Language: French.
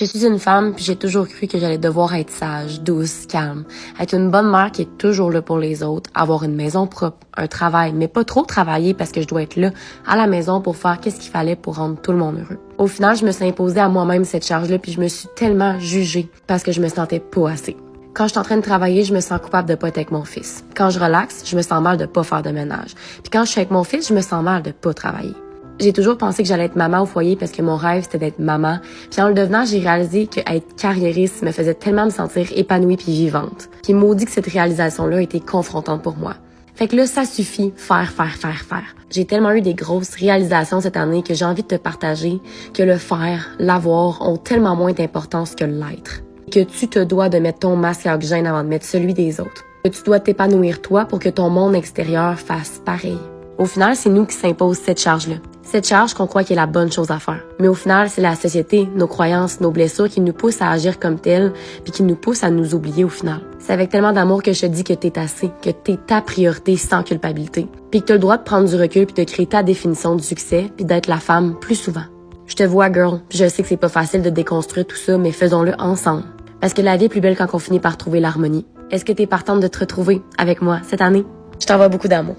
Je suis une femme, puis j'ai toujours cru que j'allais devoir être sage, douce, calme, être une bonne mère qui est toujours là pour les autres, avoir une maison propre, un travail, mais pas trop travailler parce que je dois être là à la maison pour faire qu'est-ce qu'il fallait pour rendre tout le monde heureux. Au final, je me suis imposée à moi-même cette charge-là, puis je me suis tellement jugée parce que je me sentais pas assez. Quand je suis en train de travailler, je me sens coupable de pas être avec mon fils. Quand je relaxe, je me sens mal de pas faire de ménage. Puis quand je suis avec mon fils, je me sens mal de pas travailler. J'ai toujours pensé que j'allais être maman au foyer parce que mon rêve, c'était d'être maman. Puis en le devenant, j'ai réalisé qu'être carriériste me faisait tellement me sentir épanouie puis vivante. Puis maudit que cette réalisation-là a été confrontante pour moi. Fait que là, ça suffit, faire. J'ai tellement eu des grosses réalisations cette année que j'ai envie de te partager que le faire, l'avoir, ont tellement moins d'importance que l'être. Que tu te dois de mettre ton masque à oxygène avant de mettre celui des autres. Que tu dois t'épanouir toi pour que ton monde extérieur fasse pareil. Au final, c'est nous qui s'imposons cette charge-là. Cette charge qu'on croit qui est la bonne chose à faire. Mais au final, c'est la société, nos croyances, nos blessures qui nous poussent à agir comme telles puis qui nous poussent à nous oublier au final. C'est avec tellement d'amour que je te dis que t'es assez, que t'es ta priorité sans culpabilité. Puis que t'as le droit de prendre du recul puis de créer ta définition du succès puis d'être la femme plus souvent. Je te vois, girl, puis je sais que c'est pas facile de déconstruire tout ça, mais faisons-le ensemble. Parce que la vie est plus belle quand on finit par trouver l'harmonie. Est-ce que t'es partante de te retrouver avec moi cette année? Je t'envoie beaucoup d'amour.